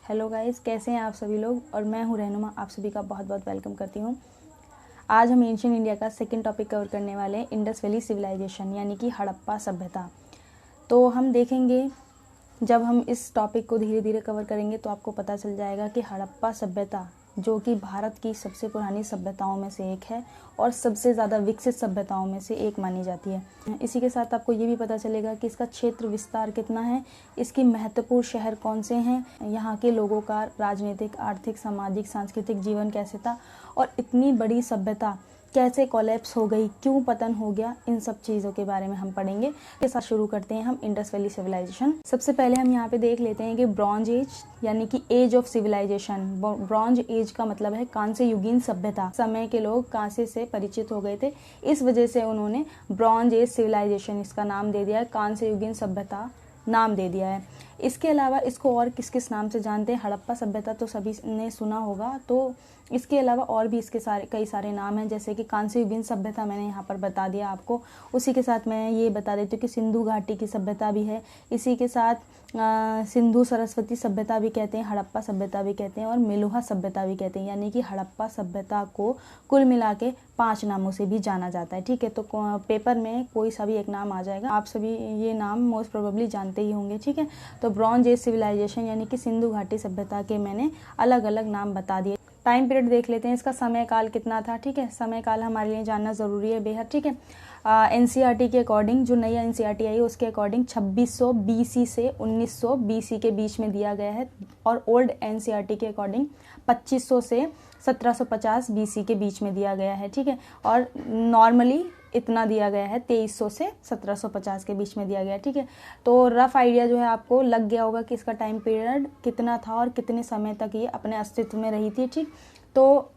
Hello guys, कैसे हैं आप सभी लोग। और मैं हूं रहनुमा, आप सभी का बहुत बहुत वेलकम करती हूं। आज हम एंशियंट इंडिया का सेकंड टॉपिक कवर करने वाले हैं, इंडस वैली सिविलाइजेशन यानी कि हड़प्पा सभ्यता। तो हम देखेंगे, जब हम इस टॉपिक को धीरे धीरे कवर करेंगे तो आपको पता चल जाएगा कि हड़प्पा सभ्यता जो कि भारत की सबसे पुरानी सभ्यताओं में से एक है और सबसे ज़्यादा विकसित सभ्यताओं में से एक मानी जाती है। इसी के साथ आपको ये भी पता चलेगा कि इसका क्षेत्र विस्तार कितना है, इसकी महत्वपूर्ण शहर कौन से हैं, यहाँ के लोगों का राजनीतिक, आर्थिक, सामाजिक, सांस्कृतिक जीवन कैसे था और इतनी बड़ी सभ्यता कैसे कोलैप्स हो गई, क्यों पतन हो गया, इन सब चीज़ों के बारे में हम पढ़ेंगे। के साथ शुरू करते हैं हम इंडस वैली सिविलाइजेशन। सबसे पहले हम यहाँ पे देख लेते हैं कि ब्रॉन्ज एज यानी कि age of civilisation. Bronze age का मतलब है कांस्य युगीन सभ्यता। समय के लोग कांस्य से परिचित हो गए थे, इस वजह से उन्होंने ब्रॉन्ज एज सिविलाइजेशन इसका नाम दे दिया है, कांस्य युगीन सभ्यता नाम दे दिया है। इसके अलावा इसको और किस किस नाम से जानते हैं, हड़प्पा सभ्यता तो सभी ने सुना होगा, तो इसके अलावा और भी इसके कई सारे नाम हैं, जैसे कि कांस्य युगीन सभ्यता मैंने यहाँ पर बता दिया आपको। उसी के साथ मैं ये बता देती हूँ कि सिंधु घाटी की सभ्यता भी है। इसी के साथ सिंधु सरस्वती सभ्यता भी कहते हैं, हड़प्पा सभ्यता भी कहते हैं और मेलुहा सभ्यता भी कहते हैं। यानी कि हड़प्पा सभ्यता को कुल मिला के 5 नामों से भी जाना जाता है। ठीक है, तो पेपर में कोई सा भी एक नाम आ जाएगा, आप सभी ये नाम मोस्ट प्रोबेबली जानते ही होंगे। ठीक है, तो ब्रॉन्ज एज सिविलाइजेशन यानी कि सिंधु घाटी सभ्यता के मैंने अलग अलग नाम बता दिए। टाइम पीरियड देख लेते हैं, इसका समय काल कितना था। ठीक है, समय काल हमारे लिए जानना ज़रूरी है बेहद। ठीक है, एनसीईआरटी के अकॉर्डिंग, जो नई एनसीईआरटी आई उसके अकॉर्डिंग 2600 बीसी से 1900 बीसी के बीच में दिया गया है और ओल्ड एनसीईआरटी के अकॉर्डिंग 2500 से 1750 बीसी के बीच में दिया गया है। ठीक है, और नॉर्मली इतना दिया गया है, 2300 से 1750 के बीच में दिया गया है। ठीक है, तो रफ आइडिया जो है आपको लग गया होगा कि इसका टाइम पीरियड कितना था और कितने समय तक ये अपने अस्तित्व में रही थी। ठीक, तो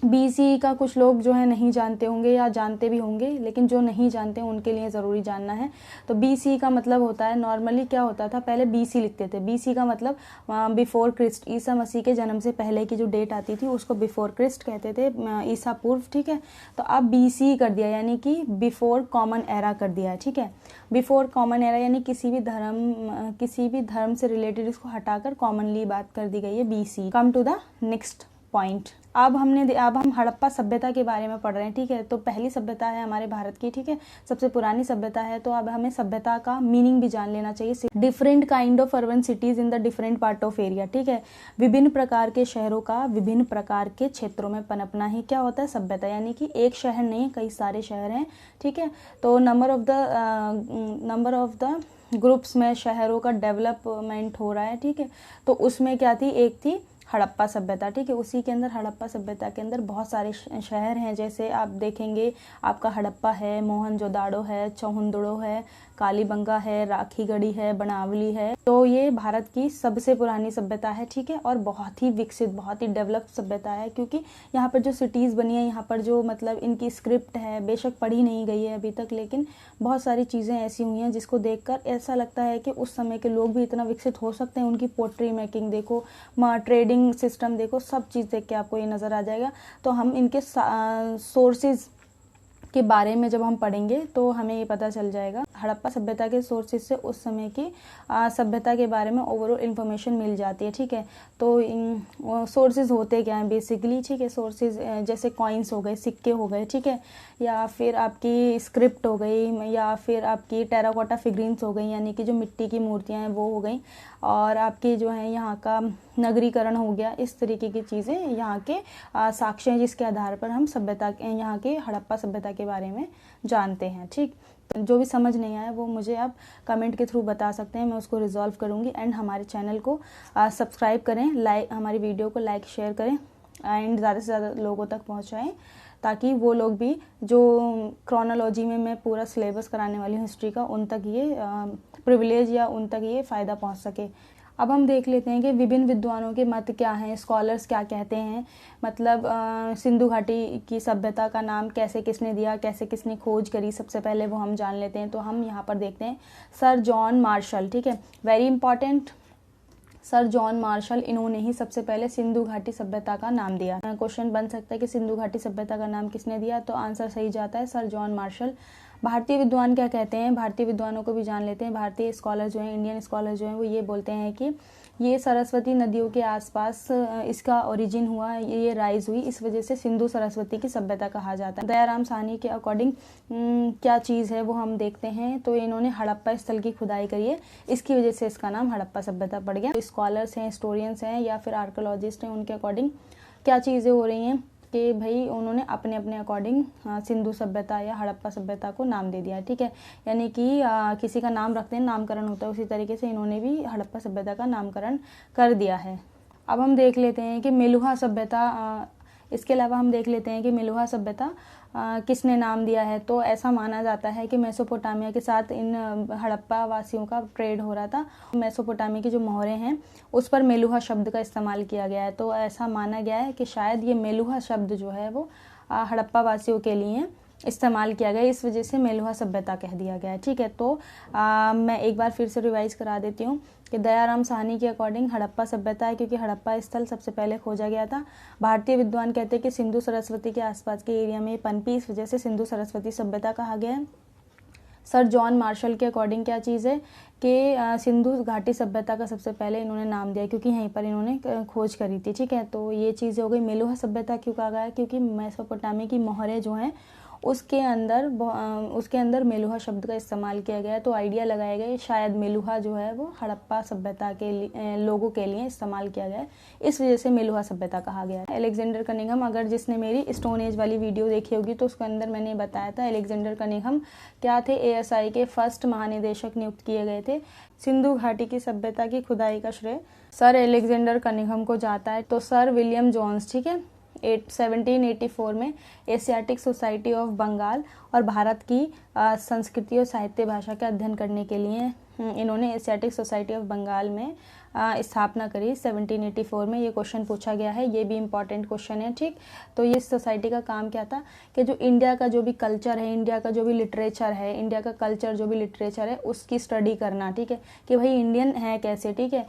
बीसी का कुछ लोग जो है नहीं जानते होंगे या जानते भी होंगे, लेकिन जो नहीं जानते हैं उनके लिए ज़रूरी जानना है। तो बीसी का मतलब होता है, नॉर्मली क्या होता था, पहले बीसी लिखते थे। बीसी का मतलब बिफोर क्रिस्ट, ईसा मसीह के जन्म से पहले की जो डेट आती थी उसको बिफोर क्रिस्ट कहते थे, ईसा पूर्व। ठीक है, तो अब बीसी कर दिया यानी कि बिफोर कॉमन एरा कर दिया है। ठीक है, बिफोर कॉमन एरा यानी किसी भी धर्म से रिलेटेड इसको हटाकर कॉमनली बात कर दी गई है, BC. Come to the next point. अब हम हड़प्पा सभ्यता के बारे में पढ़ रहे हैं। ठीक है, तो पहली सभ्यता है हमारे भारत की। ठीक है, सबसे पुरानी सभ्यता है। तो अब हमें सभ्यता का मीनिंग भी जान लेना चाहिए। Different kind of urban cities in the different part of area. ठीक है, विभिन्न प्रकार के शहरों का विभिन्न प्रकार के क्षेत्रों में पनपना ही क्या होता है, सभ्यता। यानी कि एक शहर नहीं, कई सारे शहर हैं। ठीक है, तो नंबर ऑफ द ग्रुप्स में शहरों का डेवलपमेंट हो रहा है। ठीक है, तो उसमें क्या थी, एक थी हड़प्पा सभ्यता। ठीक है, उसी के अंदर हड़प्पा सभ्यता के अंदर बहुत सारे शहर हैं, जैसे आप देखेंगे आपका हड़प्पा है, मोहनजोदाड़ो है, चौहुंदड़ो है, कालीबंगा है, राखीगढ़ी है, बनावली है। तो ये भारत की सबसे पुरानी सभ्यता है। ठीक है, और बहुत ही विकसित, बहुत ही डेवलप्ड सभ्यता है, क्योंकि यहाँ पर जो सिटीज़ बनी है, यहाँ पर जो मतलब इनकी स्क्रिप्ट है, बेशक पढ़ी नहीं गई है अभी तक, लेकिन बहुत सारी चीज़ें ऐसी हुई हैं जिसको देखकर ऐसा लगता है कि उस समय के लोग भी इतना विकसित हो सकते हैं। उनकी पोट्री मेकिंग देखो, ट्रेडिंग सिस्टम देखो, सब चीज़ देख के आपको ये नज़र आ जाएगा। तो हम इनके सोर्सेज के बारे में जब हम पढ़ेंगे तो हमें ये पता चल जाएगा। हड़प्पा सभ्यता के सोर्सेज से उस समय की सभ्यता के बारे में ओवरऑल इन्फॉर्मेशन मिल जाती है। ठीक है, तो सोर्सेज होते क्या हैं बेसिकली। ठीक है, सोर्सेज जैसे कॉइन्स हो गए, सिक्के हो गए। ठीक है, या फिर आपकी स्क्रिप्ट हो गई, या फिर आपकी टेराकोटा फिगरीन्स हो गई, यानी कि जो मिट्टी की मूर्तियाँ हैं वो हो गई, और आपकी जो है यहाँ का नगरीकरण हो गया। इस तरीके की चीज़ें यहाँ के साक्ष्य हैं जिसके आधार पर हम यहाँ के हड़प्पा सभ्यता के बारे में जानते हैं। ठीक, जो भी समझ नहीं आया वो मुझे आप कमेंट के थ्रू बता सकते हैं, मैं उसको रिजॉल्व करूँगी। एंड हमारे चैनल को सब्सक्राइब करें, हमारी वीडियो को लाइक शेयर करें एंड ज़्यादा से ज़्यादा लोगों तक पहुँचाएँ, ताकि वो लोग भी जो क्रोनोलॉजी में मैं पूरा सिलेबस कराने वाली हूँ हिस्ट्री का, उन तक ये प्रिविलेज या उन तक ये फ़ायदा पहुँच सके। अब हम देख लेते हैं कि विभिन्न विद्वानों के मत क्या हैं, स्कॉलर्स क्या कहते हैं। मतलब सिंधु घाटी की सभ्यता का नाम कैसे किसने दिया, कैसे किसने खोज करी, सबसे पहले वो हम जान लेते हैं। तो हम यहाँ पर देखते हैं सर जॉन मार्शल। ठीक है, very important, sir John Marshall, इन्होंने ही सबसे पहले सिंधु घाटी सभ्यता का नाम दिया। क्वेश्चन बन सकता है कि सिंधु घाटी सभ्यता का नाम किसने दिया, तो आंसर सही जाता है सर जॉन मार्शल। भारतीय विद्वान क्या कहते हैं, भारतीय विद्वानों को भी जान लेते हैं। भारतीय स्कॉलर जो हैं, इंडियन स्कॉलर जो हैं, वो ये बोलते हैं कि ये सरस्वती नदियों के आसपास इसका ओरिजिन हुआ, ये राइज हुई, इस वजह से सिंधु सरस्वती की सभ्यता कहा जाता है। दयाराम साहनी के अकॉर्डिंग क्या चीज़ है वो हम देखते हैं। तो इन्होंने हड़प्पा स्थल की खुदाई करी है, इसकी वजह से इसका नाम हड़प्पा सभ्यता पड़ गया। स्कॉलर्स हैं, हिस्टोरियंस हैं या फिर आर्कोलॉजिस्ट हैं, उनके अकॉर्डिंग क्या चीज़ें हो रही हैं कि भाई उन्होंने अपने अपने अकॉर्डिंग सिंधु सभ्यता या हड़प्पा सभ्यता को नाम दे दिया, ठीक है। यानी कि किसी का नाम रखते हैं, नामकरण होता है, उसी तरीके से इन्होंने भी हड़प्पा सभ्यता का नामकरण कर दिया है। अब हम देख लेते हैं कि मेलुहा सभ्यता, इसके अलावा हम देख लेते हैं कि मेलुहा सभ्यता किसने नाम दिया है। तो ऐसा माना जाता है कि मेसोपोटामिया के साथ इन हड़प्पा वासियों का ट्रेड हो रहा था। मेसोपोटामिया की जो मोहरें हैं उस पर मेलुहा शब्द का इस्तेमाल किया गया है। तो ऐसा माना गया है कि शायद ये मेलुहा शब्द जो है वो हड़प्पा वासियों के लिए इस्तेमाल किया गया, इस वजह से मेलुहा सभ्यता कह दिया गया है, ठीक है। तो मैं एक बार फिर से रिवाइज करा देती हूँ कि दयाराम साहनी के अकॉर्डिंग हड़प्पा सभ्यता है, क्योंकि हड़प्पा स्थल सबसे पहले खोजा गया था। भारतीय विद्वान कहते हैं कि सिंधु सरस्वती के आसपास के एरिया में पनपी, इस वजह से सिंधु सरस्वती सभ्यता कहा गया है। सर जॉन मार्शल के अकॉर्डिंग क्या चीज़ है कि सिंधु घाटी सभ्यता का सबसे पहले इन्होंने नाम दिया, क्योंकि यहीं पर इन्होंने खोज करी थी, ठीक है। तो ये चीज़ हो गई। मेलुहा सभ्यता क्यों कहा गया, क्योंकि मेसोपोटामिया की मोहरें जो हैं उसके अंदर मेलुहा शब्द का इस्तेमाल किया गया है। तो आइडिया लगाया गया शायद मेलुहा जो है वो हड़प्पा सभ्यता के लोगों के लिए इस्तेमाल किया गया है, इस वजह से मेलुहा सभ्यता कहा गया है। अलेक्जेंडर कनिंघम, अगर जिसने मेरी स्टोन एज वाली वीडियो देखी होगी तो उसके अंदर मैंने बताया था अलेक्जेंडर कनिंघम क्या थे, ASI के फर्स्ट महानिदेशक नियुक्त किए गए थे। सिंधु घाटी की सभ्यता की खुदाई का श्रेय सर अलेक्जेंडर कनिंघम को जाता है। तो सर विलियम जोन्स, ठीक है, 1784 में एशियाटिक सोसाइटी ऑफ बंगाल और भारत की संस्कृति और साहित्य भाषा का अध्ययन करने के लिए इन्होंने एशियाटिक सोसाइटी ऑफ बंगाल में स्थापना करी 1784 में। ये क्वेश्चन पूछा गया है, ये भी इम्पॉर्टेंट क्वेश्चन है, ठीक। तो ये सोसाइटी का काम क्या था कि जो इंडिया का जो भी कल्चर है, इंडिया का जो भी लिटरेचर है, इंडिया का कल्चर जो भी लिटरेचर है उसकी स्टडी करना, ठीक है, कि भाई इंडियन है कैसे, ठीक है,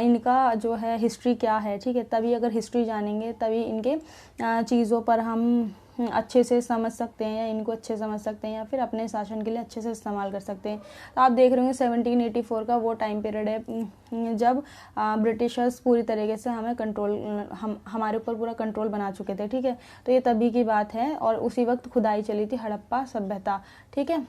इनका जो है हिस्ट्री क्या है, ठीक है। तभी अगर हिस्ट्री जानेंगे तभी इनके चीज़ों पर हम अच्छे से समझ सकते हैं या इनको अच्छे समझ सकते हैं या फिर अपने शासन के लिए अच्छे से इस्तेमाल कर सकते हैं। तो आप देख रहे होंगे 1784 का वो टाइम पीरियड है जब ब्रिटिशर्स पूरी तरीके से हमारे ऊपर पूरा कंट्रोल बना चुके थे, ठीक है। तो ये तभी की बात है और उसी वक्त खुदाई चली थी हड़प्पा सभ्यता, ठीक है।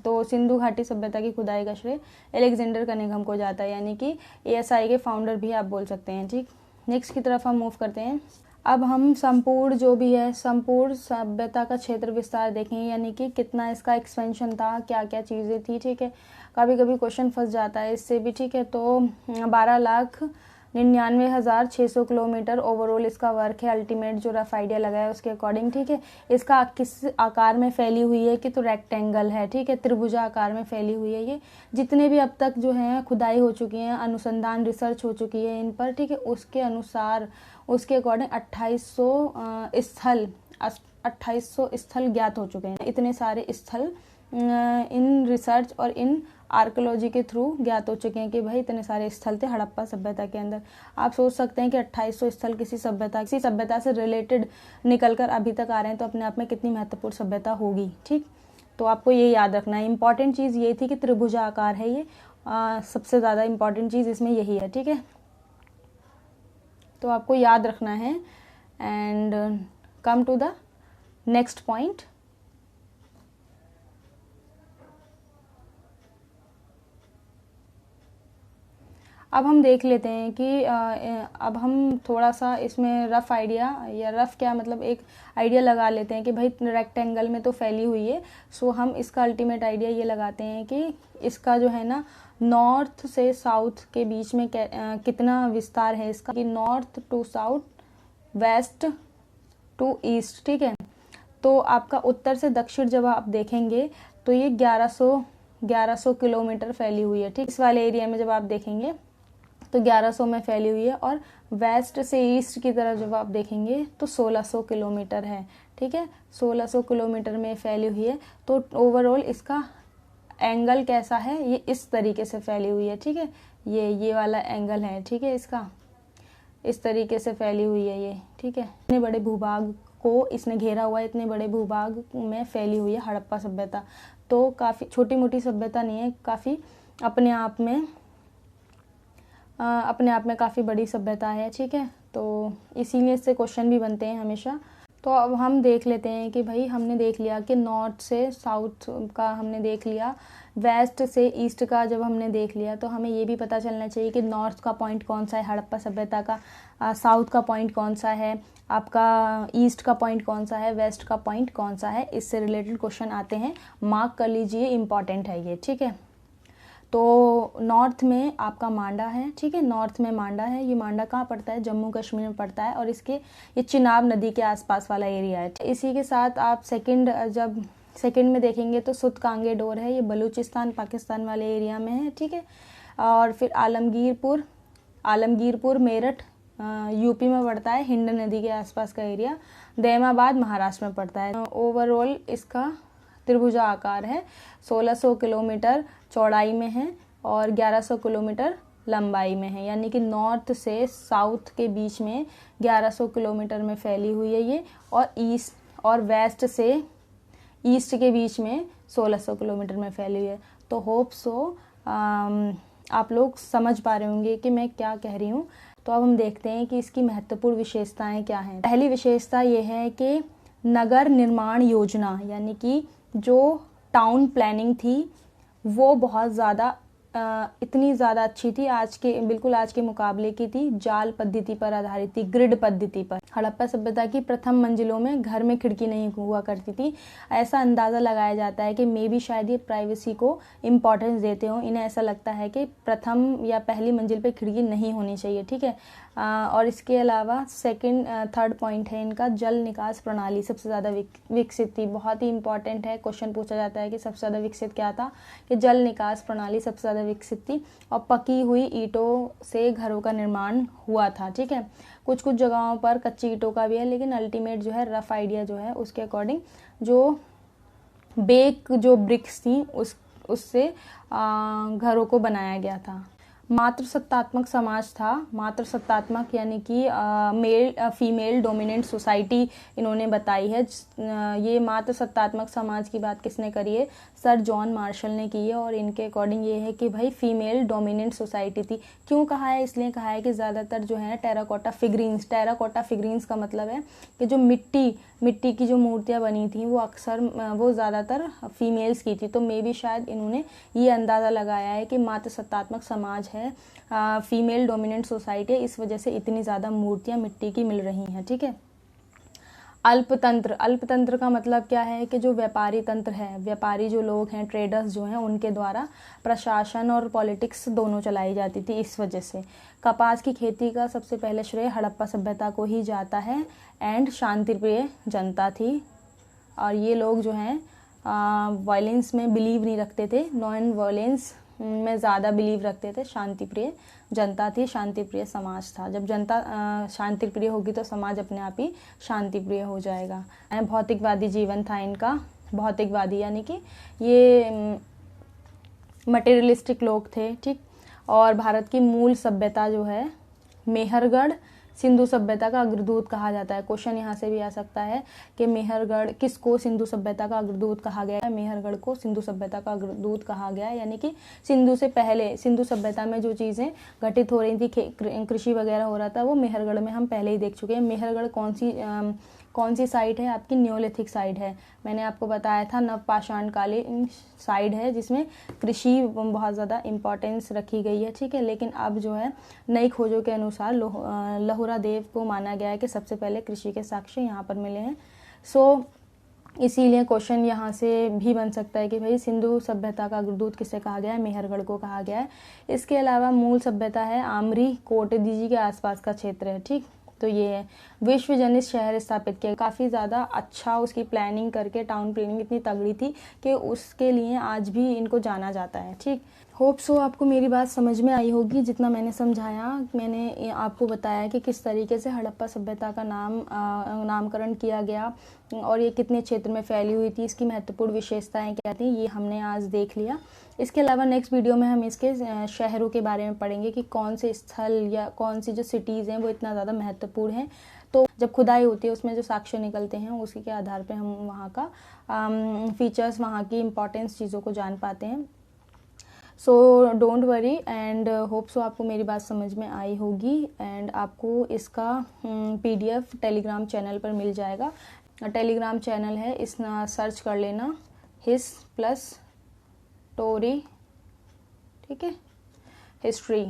तो सिंधु घाटी सभ्यता की खुदाई का श्रेय अलेक्जेंडर कनिंघम को जाता है, यानी कि ASI के फाउंडर भी आप बोल सकते हैं, ठीक। नेक्स्ट की तरफ हम मूव करते हैं। अब हम संपूर्ण जो भी है संपूर्ण सभ्यता का क्षेत्र विस्तार देखेंगे, यानी कि कितना इसका एक्सपेंशन था, क्या क्या चीज़ें थी, ठीक है। कभी कभी क्वेश्चन फंस जाता है इससे भी, ठीक है। तो 12,99,600 किलोमीटर ओवरऑल इसका वर्क है। अल्टीमेट जो रफ आइडिया लगाया उसके अकॉर्डिंग, ठीक है। इसका किस आकार में फैली हुई है कि तो रेक्टेंगल है, ठीक है, त्रिभुजा आकार में फैली हुई है। ये जितने भी अब तक जो है खुदाई हो चुकी है, अनुसंधान रिसर्च हो चुकी है इन पर, ठीक है, उसके अनुसार उसके अकॉर्डिंग 2800 स्थल ज्ञात हो चुके हैं। इतने सारे स्थल इन रिसर्च और इन आर्कोलॉजी के थ्रू ज्ञात हो चुके हैं कि भाई इतने सारे स्थल थे हड़प्पा सभ्यता के अंदर। आप सोच सकते हैं कि 2800 स्थल किसी सभ्यता से रिलेटेड निकल कर अभी तक आ रहे हैं, तो अपने आप में कितनी महत्वपूर्ण सभ्यता होगी, ठीक। तो आपको ये याद रखना है। इंपॉर्टेंट चीज़ ये थी कि त्रिभुजा आकार है ये, सबसे ज़्यादा इंपॉर्टेंट चीज़ इसमें यही है, ठीक है। तो आपको याद रखना है। And come to the next point. अब हम देख लेते हैं कि अब हम थोड़ा सा इसमें रफ आइडिया या रफ क्या मतलब एक आइडिया लगा लेते हैं कि भाई रेक्टेंगल में तो फैली हुई है। सो हम इसका अल्टीमेट आइडिया ये लगाते हैं कि इसका जो है ना नॉर्थ से साउथ के बीच में कितना विस्तार है इसका, कि north to south, west to east, ठीक है। तो आपका उत्तर से दक्षिण जब आप देखेंगे तो ये 1100 किलोमीटर फैली हुई है, ठीक। इस वाले एरिया में जब आप देखेंगे तो 1100 में फैली हुई है, और वेस्ट से ईस्ट की तरफ जब आप देखेंगे तो 1600 किलोमीटर है, ठीक है। 1600 किलोमीटर में फैली हुई है। तो ओवरऑल इसका एंगल कैसा है, ये इस तरीके से फैली हुई है, ठीक है। ये वाला एंगल है, ठीक है, इसका इस तरीके से फैली हुई है ये, ठीक है। इतने बड़े भूभाग को इसने घेरा हुआ है, इतने बड़े भूभाग में फैली हुई है हड़प्पा सभ्यता। तो काफ़ी छोटी मोटी सभ्यता नहीं है, काफ़ी अपने आप में अपने आप में काफ़ी बड़ी सभ्यता है, ठीक है। तो इसीलिए इससे क्वेश्चन भी बनते हैं हमेशा। तो अब हम देख लेते हैं कि भाई हमने देख लिया कि नॉर्थ से साउथ का हमने देख लिया, वेस्ट से ईस्ट का जब हमने देख लिया तो हमें ये भी पता चलना चाहिए कि नॉर्थ का पॉइंट कौन सा है हड़प्पा सभ्यता का, साउथ का पॉइंट कौन सा है आपका, ईस्ट का पॉइंट कौन सा है, वेस्ट का पॉइंट कौन सा है। इससे रिलेटेड क्वेश्चन आते हैं, मार्क कर लीजिए, इम्पॉर्टेंट है ये, ठीक है। तो नॉर्थ में आपका मांडा है, ठीक है, नॉर्थ में मांडा है। ये मांडा कहाँ पड़ता है? जम्मू कश्मीर में पड़ता है और इसके ये चिनाब नदी के आसपास वाला एरिया है। इसी के साथ आप जब सेकंड में देखेंगे तो सुत कांगे डोर है, ये बलूचिस्तान पाकिस्तान वाले एरिया में है, ठीक है। और फिर आलमगीरपुर मेरठ यूपी में पड़ता है, हिंड नदी के आसपास का एरिया। दैमाबाद महाराष्ट्र में पड़ता है। ओवरऑल इसका त्रिभुजा आकार है, 1600 किलोमीटर चौड़ाई में है और 1100 किलोमीटर लंबाई में है, यानी कि नॉर्थ से साउथ के बीच में 1100 किलोमीटर में फैली हुई है ये, और ईस्ट और वेस्ट से ईस्ट के बीच में 1600 किलोमीटर में फैली हुई है। तो होप सो आप लोग समझ पा रहे होंगे कि मैं क्या कह रही हूँ। तो अब हम देखते हैं कि इसकी महत्वपूर्ण विशेषताएं क्या हैं। पहली विशेषता ये है कि नगर निर्माण योजना, यानी कि जो टाउन प्लानिंग थी वो बहुत ज़्यादा इतनी ज़्यादा अच्छी थी, बिल्कुल आज के मुकाबले की थी, जाल पद्धति पर आधारित थी, ग्रिड पद्धति पर। हड़प्पा सभ्यता की प्रथम मंजिलों में घर में खिड़की नहीं हुआ करती थी। ऐसा अंदाज़ा लगाया जाता है कि मे भी शायद ये प्राइवेसी को इम्पोर्टेंस देते हो, इन्हें ऐसा लगता है कि प्रथम या पहली मंजिल पर खिड़की नहीं होनी चाहिए, ठीक है। और इसके अलावा थर्ड पॉइंट है इनका, जल निकास प्रणाली सबसे ज़्यादा विकसित थी। बहुत ही इंपॉर्टेंट है, क्वेश्चन पूछा जाता है कि सबसे ज़्यादा विकसित क्या था, कि जल निकास प्रणाली सबसे ज़्यादा विकसित थी। और पकी हुई ईंटों से घरों का निर्माण हुआ था, ठीक है। कुछ जगहों पर कच्ची ईंटों का भी है, लेकिन अल्टीमेट जो है रफ आइडिया जो है उसके अकॉर्डिंग जो ब्रिक्स थी उससे घरों को बनाया गया था। मातृसत्तात्मक समाज था, मातृसत्तात्मक यानी कि फीमेल डोमिनेंट सोसाइटी इन्होंने बताई है। ये मातृसत्तात्मक समाज की बात किसने करी है? सर जॉन मार्शल ने की है। और इनके अकॉर्डिंग ये है कि भाई फीमेल डोमिनेंट सोसाइटी थी। क्यों कहा है? इसलिए कहा है कि ज़्यादातर जो है टेराकोटा फिगरीन्स का मतलब है कि जो मिट्टी की जो मूर्तियाँ बनी थी वो ज़्यादातर फीमेल्स की थी। तो मे बी शायद इन्होंने ये अंदाज़ा लगाया है कि मातृसत्तात्मक समाज है, फीमेल डोमिनेंट सोसाइटी है, इस वजह से इतनी ज़्यादा मूर्तियाँ मिट्टी की मिल रही हैं, ठीक है। अल्पतंत्र का मतलब क्या है? कि जो व्यापारी तंत्र है, व्यापारी जो लोग हैं, ट्रेडर्स जो हैं, उनके द्वारा प्रशासन और पॉलिटिक्स दोनों चलाई जाती थी। इस वजह से कपास की खेती का सबसे पहले श्रेय हड़प्पा सभ्यता को ही जाता है। एंड शांतिप्रिय जनता थी, और ये लोग जो हैं वायलेंस में बिलीव नहीं रखते थे, नॉन वायलेंस में ज़्यादा बिलीव रखते थे। शांतिप्रिय जनता थी, शांतिप्रिय समाज था। जब जनता शांतिप्रिय होगी तो समाज अपने आप ही शांतिप्रिय हो जाएगा। भौतिकवादी जीवन था इनका। भौतिकवादी यानी कि ये मटेरियलिस्टिक लोग थे, ठीक। और भारत की मूल सभ्यता जो है मेहरगढ़ सिंधु सभ्यता का अग्रदूत कहा जाता है। क्वेश्चन यहाँ से भी आ सकता है कि मेहरगढ़ किसको सिंधु सभ्यता का अग्रदूत कहा गया है? मेहरगढ़ को सिंधु सभ्यता का अग्रदूत कहा गया है, यानी कि सिंधु से पहले सिंधु सभ्यता में जो चीज़ें घटित हो रही थी, कृषि वगैरह हो रहा था, वो मेहरगढ़ में हम पहले ही देख चुके हैं। मेहरगढ़ कौन सी साइट है? आपकी न्योलिथिक साइट है। मैंने आपको बताया था नवपाषाणकालीन साइट है जिसमें कृषि बहुत ज़्यादा इम्पोर्टेंस रखी गई है, ठीक है। लेकिन अब जो है नई खोजों के अनुसार लहुरा देव को माना गया है कि सबसे पहले कृषि के साक्ष्य यहाँ पर मिले हैं। सो इसीलिए क्वेश्चन यहाँ से भी बन सकता है कि भाई सिंधु सभ्यता का अग्रदूत किसे कहा गया है? मेहरगढ़ को कहा गया है। इसके अलावा मूल सभ्यता है आमरी कोटदीजी के आसपास का क्षेत्र है, ठीक। तो ये है विश्वजनित शहर स्थापित किया, काफ़ी ज़्यादा अच्छा उसकी प्लानिंग करके, टाउन प्लानिंग इतनी तगड़ी थी कि उसके लिए आज भी इनको जाना जाता है, ठीक। होप सो आपको मेरी बात समझ में आई होगी। जितना मैंने समझाया, मैंने आपको बताया कि किस तरीके से हड़प्पा सभ्यता का नामकरण किया गया और ये कितने क्षेत्र में फैली हुई थी, इसकी महत्वपूर्ण विशेषताएं क्या थी, ये हमने आज देख लिया। इसके अलावा नेक्स्ट वीडियो में हम इसके शहरों के बारे में पढ़ेंगे कि कौन से स्थल या कौन सी जो सिटीज़ हैं वो इतना ज़्यादा महत्वपूर्ण हैं। तो जब खुदाई होती है उसमें जो साक्ष्य निकलते हैं उसी के आधार पर हम वहाँ का फीचर्स, वहाँ की इम्पोर्टेंस चीज़ों को जान पाते हैं। So don't worry and hope so आपको मेरी बात समझ में आई होगी। एंड आपको इसका PDF टेलीग्राम चैनल पर मिल जाएगा। टेलीग्राम चैनल है, इस सर्च कर लेना हिस प्लस टोरी, ठीक है, हिस्ट्री।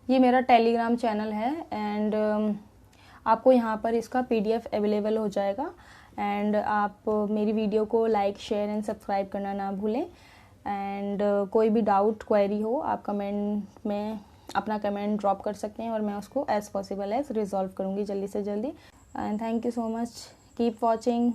ये मेरा टेलीग्राम चैनल है एंड आपको यहाँ पर इसका PDF अवेलेबल हो जाएगा। एंड आप मेरी वीडियो को लाइक शेयर एंड सब्सक्राइब करना ना भूलें। एंड कोई भी डाउट क्वेरी हो आप कमेंट में अपना कमेंट ड्रॉप कर सकते हैं और मैं उसको एज पॉसिबल एज रिजॉल्व करूँगी जल्दी से जल्दी। And thank you so much, keep watching.